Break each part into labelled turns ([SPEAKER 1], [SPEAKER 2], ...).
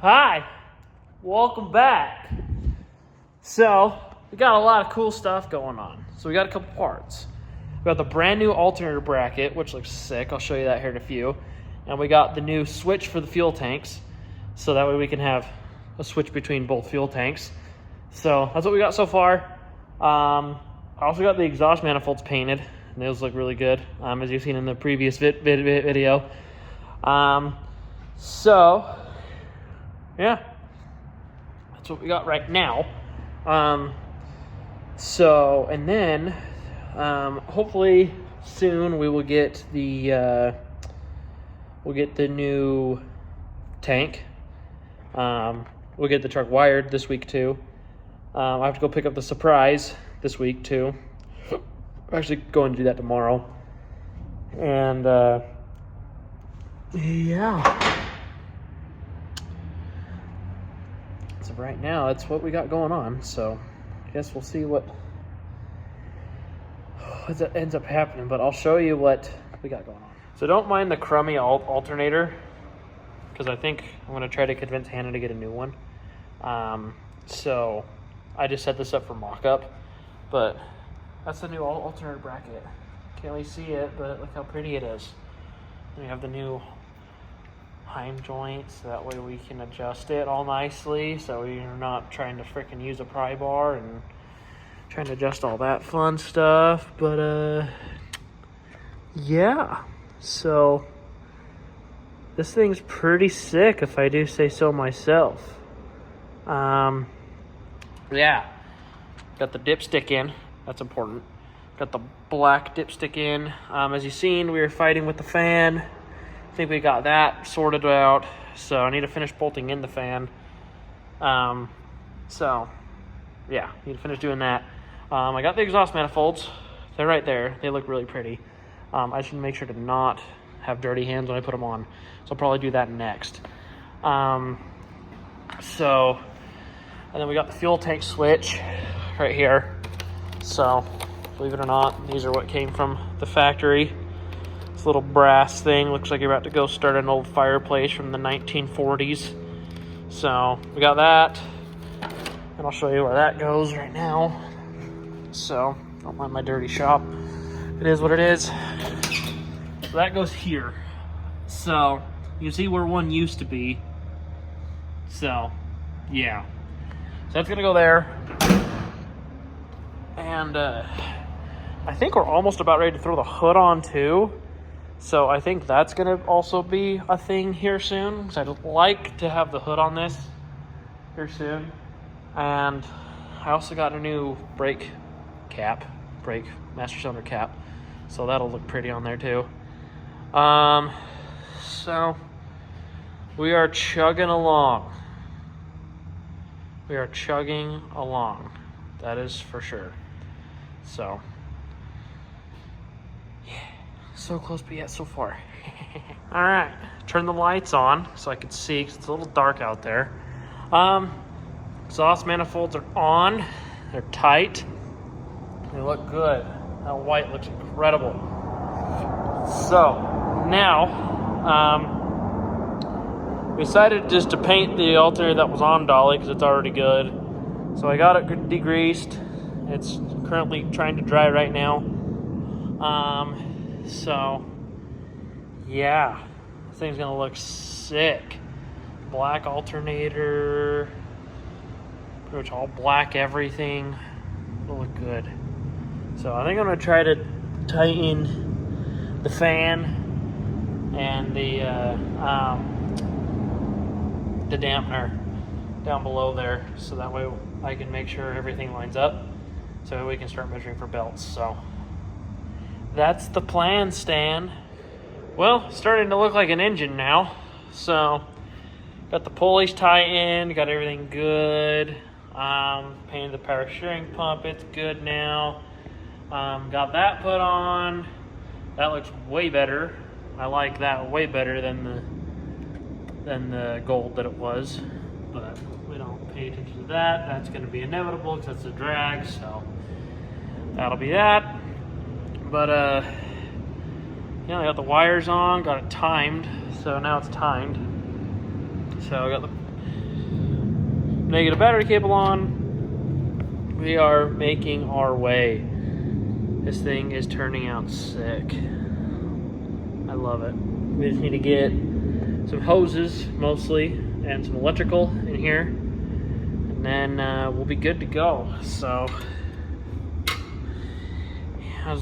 [SPEAKER 1] Hi, welcome back. So, we got a lot of cool stuff going on. So we got a couple parts. We got the brand new alternator bracket, which looks sick. I'll show you that here in a few. And we got the new switch for the fuel tanks. So that way we can have a switch between both fuel tanks. So that's what we got so far. I also got the exhaust manifolds painted. And those look really good, as you've seen in the previous video. So, yeah, that's what we got right now. And then hopefully soon we will get the new tank. We'll get the truck wired this week too. I have to go pick up the surprise this week too. I'm actually going to do that tomorrow. And yeah. So right now, that's what we got going on. So I guess we'll see what ends up happening. But I'll show you what we got going on. So don't mind the crummy alternator, because I think I'm going to try to convince Hannah to get a new one. So I just set this up for mock-up. But that's the new alternator bracket. Can't really see it, but look how pretty it is. And we have the new Heim joints, so that way we can adjust it all nicely, so we're not trying to freaking use a pry bar and trying to adjust all that fun stuff. But yeah, so this thing's pretty sick, if I do say so myself. Yeah, got the dipstick in. That's important. Got the black dipstick in. As you've seen, we were fighting with the fan. I think we got that sorted out. So I need to finish bolting in the fan. So yeah, need to finish doing that. I got the exhaust manifolds. They're right there. They look really pretty. I should make sure to not have dirty hands when I put them on. So I'll probably do that next. And then we got the fuel tank switch right here. So, believe it or not, these are what came from the factory. This little brass thing looks like you're about to go start an old fireplace from the 1940s. So, we got that. And I'll show you where that goes right now. So, don't mind my dirty shop. It is what it is. So that goes here. So, you can see where one used to be. So, yeah. So that's gonna go there. And I think we're almost about ready to throw the hood on too. So I think that's gonna also be a thing here soon, because I'd like to have the hood on this here soon. And I also got a new brake master cylinder cap. So that'll look pretty on there too. So we are chugging along. We are chugging along. That is for sure. So, yeah, so close, but yet so far. All right, turn the lights on so I can see, because it's a little dark out there. Exhaust manifolds are on. They're tight. They look good. That white looks incredible. So, now, we decided just to paint the alternator that was on Dolly, because it's already good. So I got it degreased. It's currently trying to dry right now. So yeah, this thing's gonna look sick. Black alternator, pretty much all black everything. It'll look good. So I think I'm gonna try to tighten the fan and the dampener down below there, so that way I can make sure everything lines up, so we can start measuring for belts. So that's the plan, Stan. Well, starting to look like an engine now. So got the pulleys tightened, got everything good. Painted the power steering pump, it's good now. Got that put on. That looks way better. I like that way better than the gold that it was, but we don't pay attention to that. That's going to be inevitable because it's a drag, so that'll be that. But yeah, I got the wires on, got it timed, so now it's timed. So I got the negative battery cable on. We are making our way. This thing is turning out sick. I love it. We just need to get some hoses mostly and some electrical in here, and then we'll be good to go. So yeah, I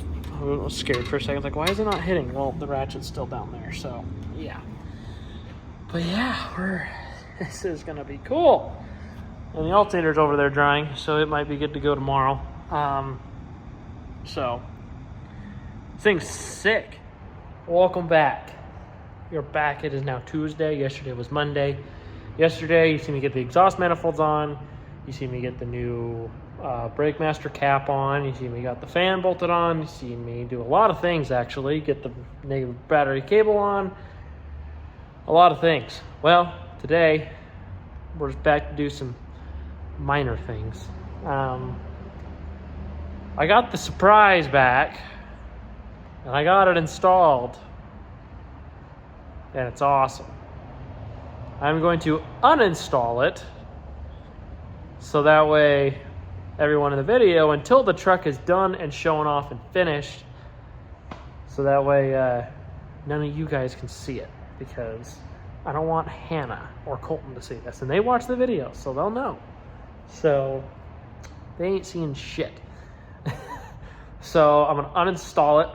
[SPEAKER 1] was scared for a second. Like, why is it not hitting? Well, the ratchet's still down there. So yeah. But yeah, this is gonna be cool. And the alternator's over there drying, so it might be good to go tomorrow. So this thing's sick. Welcome back. You're back. It is now Tuesday. Yesterday was Monday. Yesterday, you see me get the exhaust manifolds on. You see me get the new brake master cap on. You see me got the fan bolted on. You see me do a lot of things, actually. Get the negative battery cable on. A lot of things. Well, today, we're just back to do some minor things. I got the surprise back, and I got it installed. And it's awesome. I'm going to uninstall it so that way everyone in the video, until the truck is done and shown off and finished, so that way none of you guys can see it, because I don't want Hannah or Colton to see this, and they watch the video so they'll know. So they ain't seeing shit. So I'm gonna uninstall it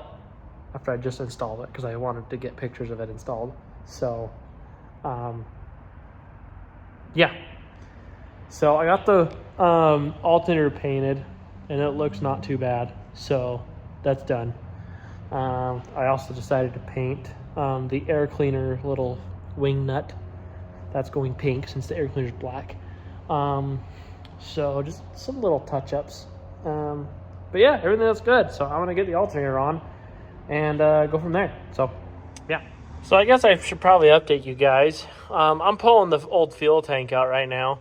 [SPEAKER 1] after I just installed it, because I wanted to get pictures of it installed. So, yeah. So I got the alternator painted, and it looks not too bad. So that's done. I also decided to paint the air cleaner little wing nut. That's going pink since the air cleaner is black. So just some little touch-ups. But yeah, everything looks good. So I'm gonna get the alternator on and go from there. So yeah. So I guess I should probably update you guys. I'm pulling the old fuel tank out right now,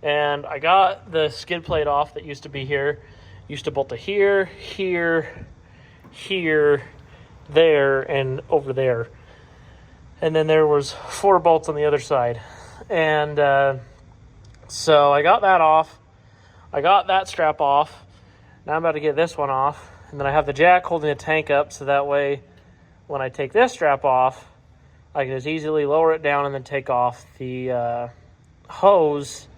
[SPEAKER 1] and I got the skid plate off that used to be here. Used to bolt to here, here, here, there, and over there. And then there was 4 bolts on the other side. And so I got that off. I got that strap off. Now I'm about to get this one off. And then I have the jack holding the tank up, so that way when I take this strap off, I can just easily lower it down and then take off the hose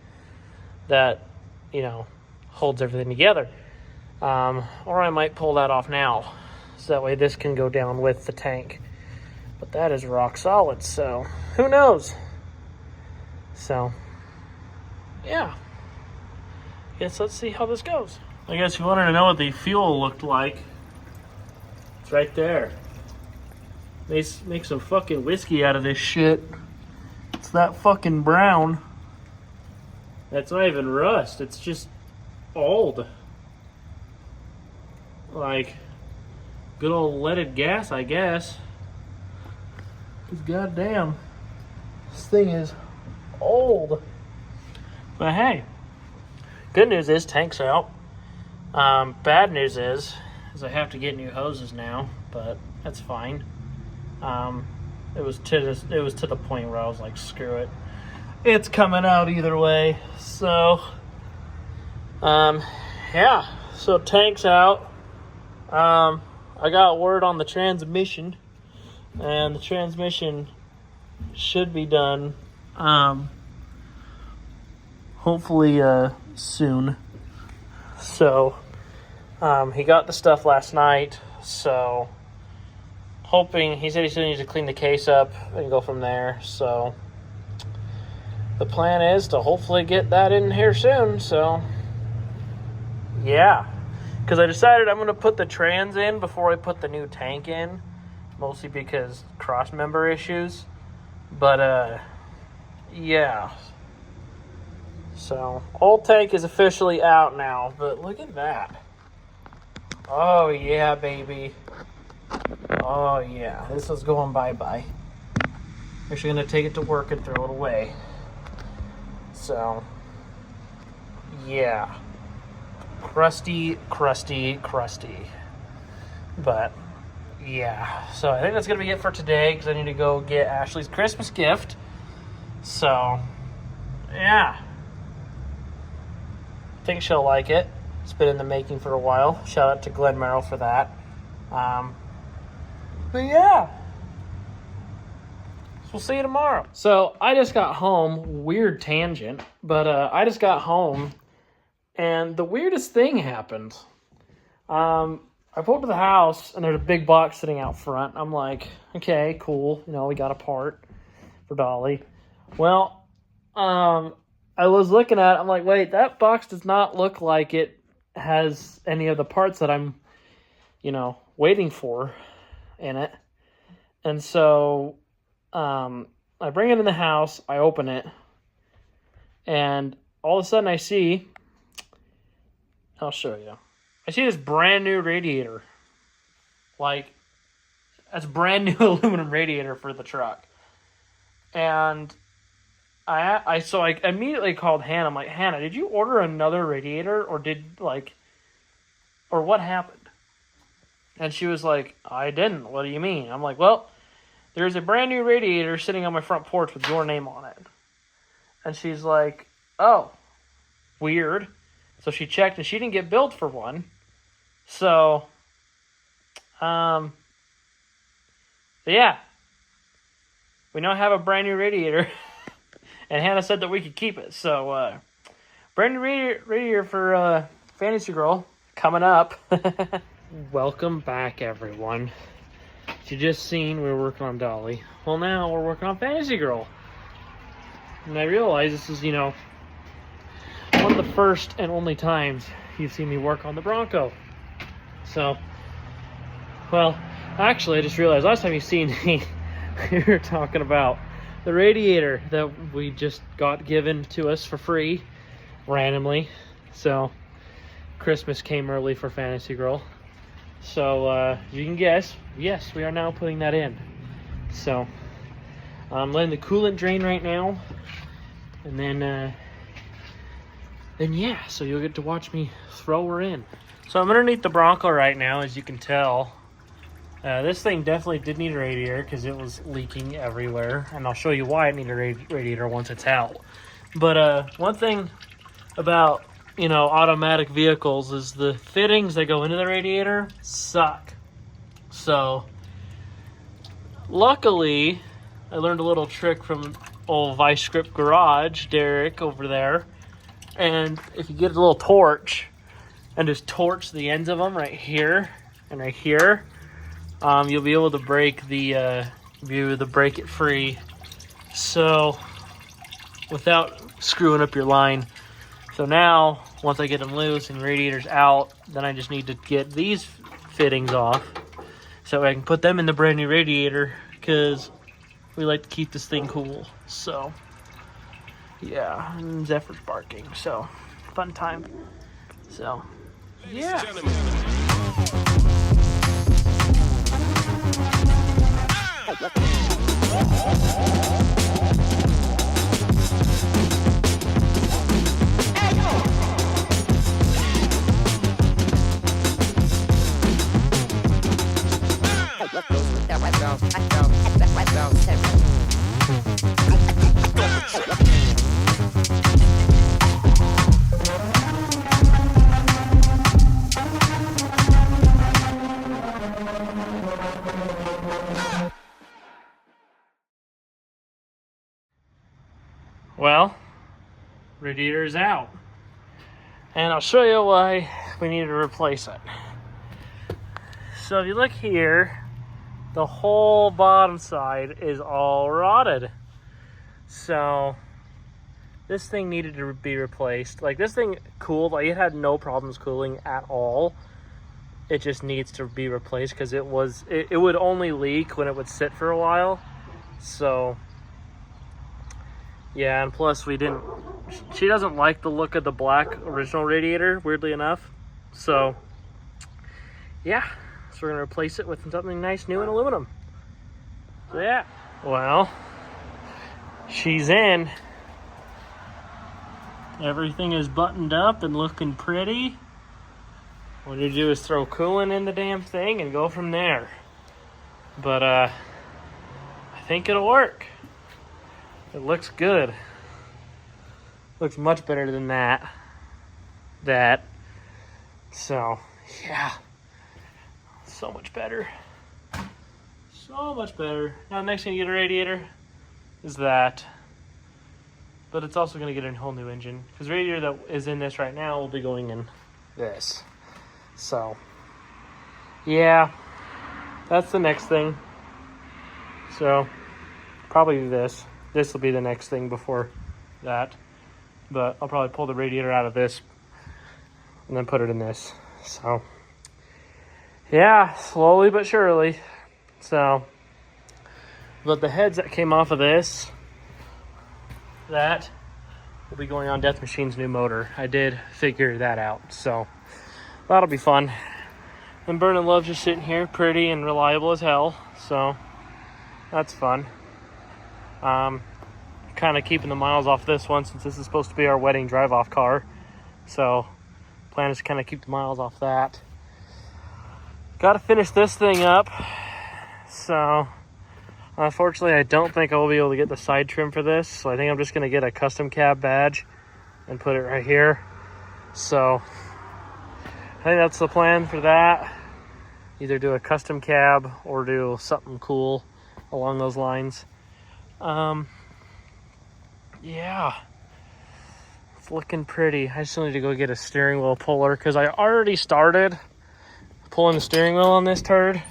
[SPEAKER 1] that, you know, holds everything together. Or I might pull that off now, so that way this can go down with the tank. But that is rock solid, so who knows? So, yeah. Guess let's see how this goes. I guess you wanted to know what the fuel looked like. It's right there. They make some fucking whiskey out of this shit. It's that fucking brown. That's not even rust. It's just old. Like, good old leaded gas, I guess. Because goddamn, this thing is old. But hey, good news is tank's out. Bad news is I have to get new hoses now, but that's fine. It was to the point where I was like, screw it, it's coming out either way. So yeah, so tank's out. I got word on the transmission, and the transmission should be done hopefully soon. So he got the stuff last night, so hoping, he said he still needs to clean the case up and go from there. So the plan is to hopefully get that in here soon. So yeah, because I decided I'm going to put the trans in before I put the new tank in, mostly because cross member issues. But yeah, so old tank is officially out now. But look at that. Oh yeah, baby. Oh yeah, this is going bye-bye. Actually gonna take it to work and throw it away. So yeah, crusty. But yeah, so I think that's gonna be it for today, because I need to go get Ashley's Christmas gift. So yeah, think she'll like it. It's been in the making for a while. Shout out to Glenn Merrill for that. But yeah. So we'll see you tomorrow. So I just got home. Weird tangent. But I just got home. And the weirdest thing happened. I pulled up to the house, and there's a big box sitting out front. I'm like, okay, cool. You know, we got a part for Dolly. Well, I was looking at it. I'm like, wait, that box does not look like it has any of the parts that I'm, you know, waiting for in it. And so I bring it in the house. I open it. And all of a sudden I see, I'll show you. I see this brand new radiator. Like, that's brand new aluminum radiator for the truck. And I immediately called Hannah. I'm like, Hannah, did you order another radiator or what happened? And she was like, I didn't. What do you mean? I'm like, well, there's a brand new radiator sitting on my front porch with your name on it. And she's like, oh, weird. So she checked and she didn't get billed for one. So, yeah, we now have a brand new radiator, and Hannah said that we could keep it. So, brand new radiator for Fantasy Girl coming up. Welcome back, everyone. You just seen we were working on Dolly. Well, now we're working on Fantasy Girl, and I realize this is, you know, one of the first and only times you've seen me work on the Bronco. So, well, actually, I just realized last time you seen me, we were talking about the radiator that we just got given to us for free, randomly. So, Christmas came early for Fantasy Girl. So, you can guess, yes, we are now putting that in. So, I'm letting the coolant drain right now. And then yeah, so you'll get to watch me throw her in. So I'm underneath the Bronco right now, as you can tell. This thing definitely did need a radiator because it was leaking everywhere. And I'll show you why it needed a radiator once it's out. But one thing about, you know, automatic vehicles is the fittings that go into the radiator suck. So, luckily, I learned a little trick from old Vice Script Garage, Derek over there. And if you get a little torch and just torch the ends of them right here and right here, you'll be able to break break it free. So without screwing up your line. So now, once I get them loose and radiator's out, then I just need to get these fittings off so I can put them in the brand new radiator because we like to keep this thing cool. So yeah, and Zephyr's barking, so fun time. So yeah. Well, radiator's out. And I'll show you why we need to replace it. So if you look here, the whole bottom side is all rotted. So this thing needed to be replaced. Like, this thing cooled, like, it had no problems cooling at all. It just needs to be replaced because it would only leak when it would sit for a while. So yeah, and plus she doesn't like the look of the black original radiator, weirdly enough. So yeah, so we're gonna replace it with something nice, new, and aluminum. So yeah, well, she's in. Everything is buttoned up and looking pretty. What you do is throw coolant in the damn thing and go from there. But I think it'll work. It looks good. Looks much better than that. that. So, yeah. So much better. So much better. Now, the next thing you get a radiator is that. But it's also going to get a whole new engine. Because the radiator that is in this right now will be going in this. So, yeah. That's the next thing. So, probably this. This will be the next thing before that. But I'll probably pull the radiator out of this and then put it in this. So, yeah, slowly but surely. So, but the heads that came off of this, that will be going on Death Machine's new motor. I did figure that out. So, that'll be fun. And Burning Love's just sitting here, pretty and reliable as hell. So, that's fun. Kind of keeping the miles off this one since this is supposed to be our wedding drive-off car. So, plan is to kind of keep the miles off that. Got to finish this thing up. So, unfortunately, I don't think I will be able to get the side trim for this. So, I think I'm just going to get a custom cab badge and put it right here. So, I think that's the plan for that. Either do a custom cab or do something cool along those lines. Yeah, it's looking pretty. I just need to go get a steering wheel puller because I already started pulling the steering wheel on this turd.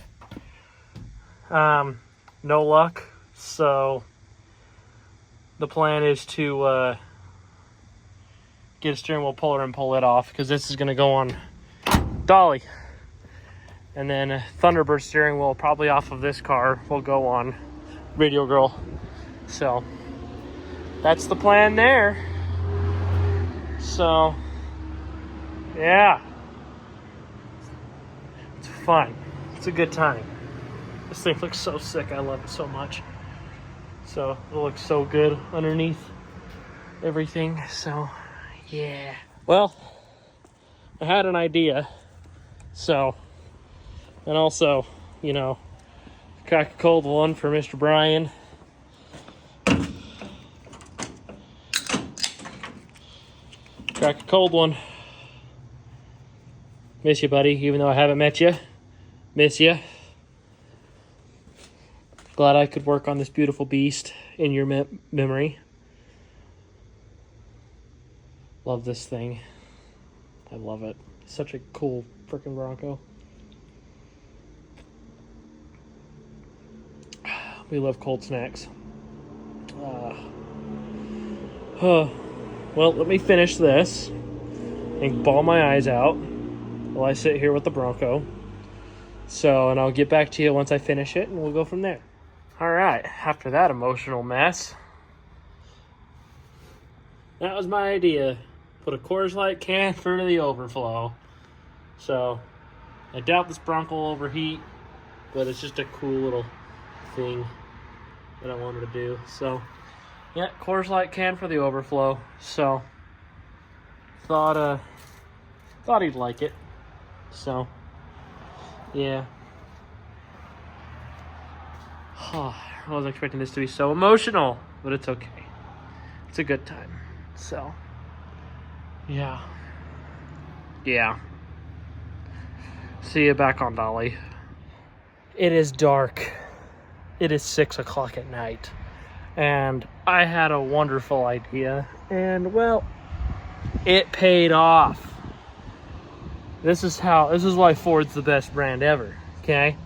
[SPEAKER 1] No luck. So the plan is to get a steering wheel puller and pull it off because this is going to go on Dolly. And then a Thunderbird steering wheel probably off of this car will go on Radio Girl. So that's the plan there. So, yeah. It's fun. It's a good time. This thing looks so sick. I love it so much. So, it looks so good underneath everything. So, yeah. Well, I had an idea. So, and also, you know, crack a cold one for Mr. Brian. Crack a cold one. Miss you, buddy, even though I haven't met you. Miss you. Glad I could work on this beautiful beast in your memory. Love this thing. I love it. Such a cool freaking Bronco. We love cold snacks. Well, let me finish this and bawl my eyes out while I sit here with the Bronco. So, and I'll get back to you once I finish it, and we'll go from there. All right, after that emotional mess, that was my idea. Put a Coors Light can for the overflow. So, I doubt this Bronco will overheat, but it's just a cool little thing that I wanted to do. So, yeah, Coors Light can for the overflow. So, thought he'd like it. So, yeah. I wasn't expecting this to be so emotional, but it's okay. It's a good time. So, yeah. Yeah. See you back on Dolly. It is dark. It is 6 o'clock at night. And I had a wonderful idea. And, well, it paid off. This is why Ford's the best brand ever, okay?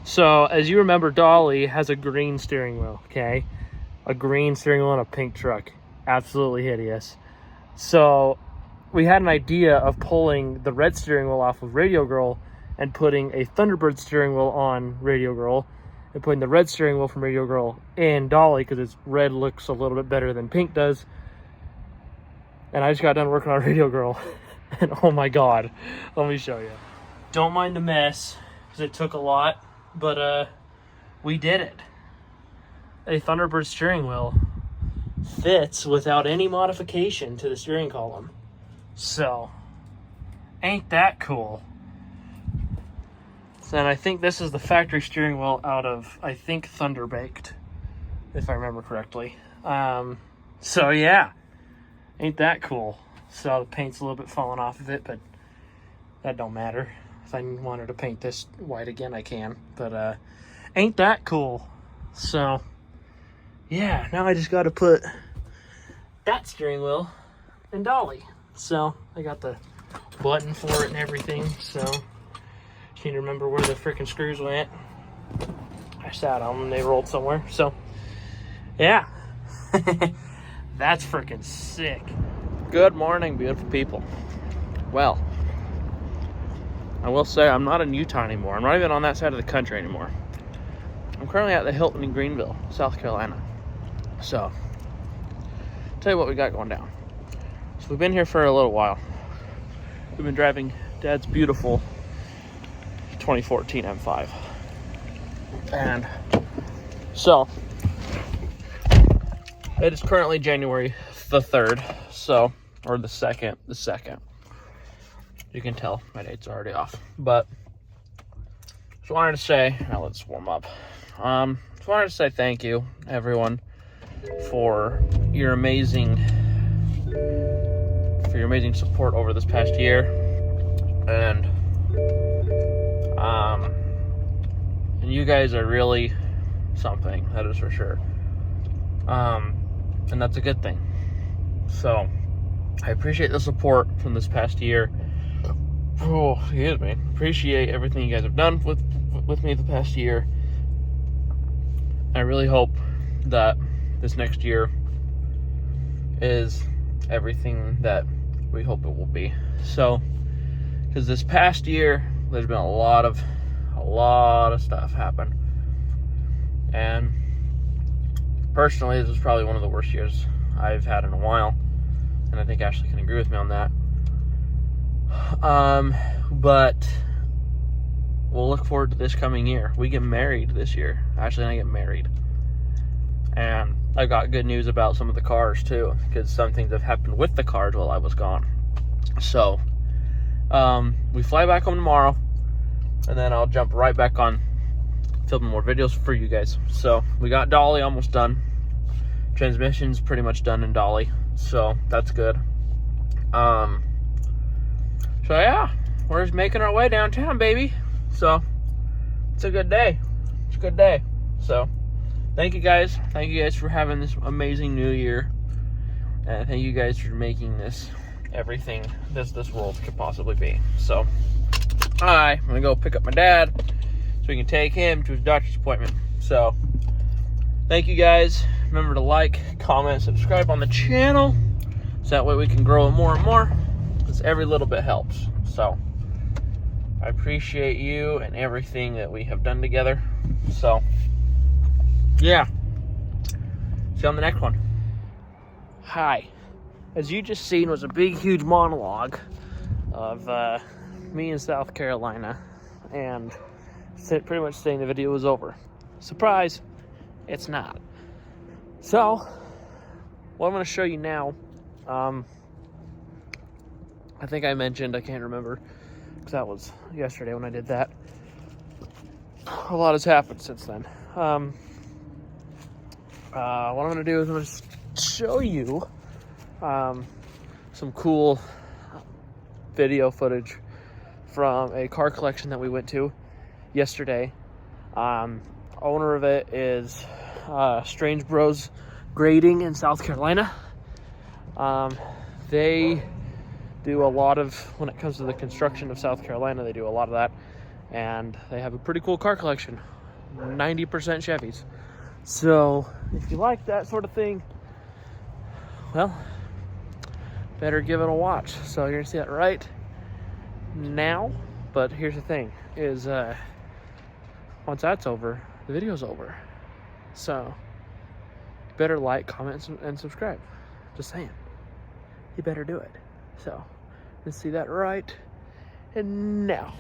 [SPEAKER 1] So, as you remember, Dolly has a green steering wheel, okay? A green steering wheel and a pink truck. Absolutely hideous. So, we had an idea of pulling the red steering wheel off of Radio Girl and putting a Thunderbird steering wheel on Radio Girl and putting the red steering wheel from Radio Girl in Dolly because its red looks a little bit better than pink does. And I just got done working on Radio Girl. And oh my god, let me show you. Don't mind the mess because it took a lot, but we did it. A Thunderbird steering wheel fits without any modification to the steering column. So, ain't that cool? So, and I think this is the factory steering wheel out of, I think, Thunderbaked, if I remember correctly. So yeah, ain't that cool? so the paint's a little bit falling off of it, but that don't matter. If I wanted to paint this white again, I can, but ain't that cool? So yeah, now I just got to put that steering wheel in dolly. So I got the button for it and everything, so just need to remember where the freaking screws went. I sat on them, they rolled somewhere. So yeah, that's freaking sick. Good morning, beautiful people. Well, I will say I'm not in Utah anymore. I'm not even on that side of the country anymore. I'm currently at the Hilton in Greenville, South Carolina. So I'll tell you what we got going down. So we've been here for a little while. We've been driving Dad's beautiful 2014 M5. And so it is currently January the 3rd, so, or the 2nd. You can tell my date's already off. But just wanted to say, now let's warm up. Just wanted to say thank you, everyone, for your amazing support over this past year. And you guys are really something, that is for sure. And that's a good thing. So I appreciate the support from this past year. Oh, excuse me. Appreciate everything you guys have done with me the past year. I really hope that this next year is everything that we hope it will be. So, because this past year there's been a lot of stuff happen, and personally this is probably one of the worst years I've had in a while, and I think Ashley can agree with me on that. But we'll look forward to this coming year. We get married this year. Ashley and I get married, and I got good news about some of the cars too, because some things have happened with the cars while I was gone. So we fly back home tomorrow, and then I'll jump right back on filming more videos for you guys. So we got dolly almost done. Transmission's pretty much done in dolly, so that's good. So yeah, we're just making our way downtown, baby. So it's a good day. It's a good day. So thank you guys. Thank you guys for having this amazing new year. And thank you guys for making this everything this world could possibly be. So I'm gonna go pick up my dad so we can take him to his doctor's appointment. So thank you guys. Remember to like, comment, subscribe on the channel, so that way we can grow it more and more, because every little bit helps. So I appreciate you and everything that we have done together. So yeah, see you on the next one. Hi. As you just seen was a big, huge monologue of me in South Carolina, and pretty much saying the video was over. Surprise, it's not. So, what I'm going to show you now, I think I mentioned, I can't remember, because that was yesterday when I did that. A lot has happened since then. What I'm going to do is I'm going to show you some cool video footage from a car collection that we went to yesterday. Owner of it is Strange Bros Grading in South Carolina. They do a lot of, when it comes to the construction of South Carolina, they do a lot of that, and they have a pretty cool car collection, 90% Chevys. So if you like that sort of thing, well, better give it a watch. So you're gonna see that right now. But here's the thing, is once that's over, the video's over. So better like, comment, and subscribe. Just saying, you better do it. So let's see that right now.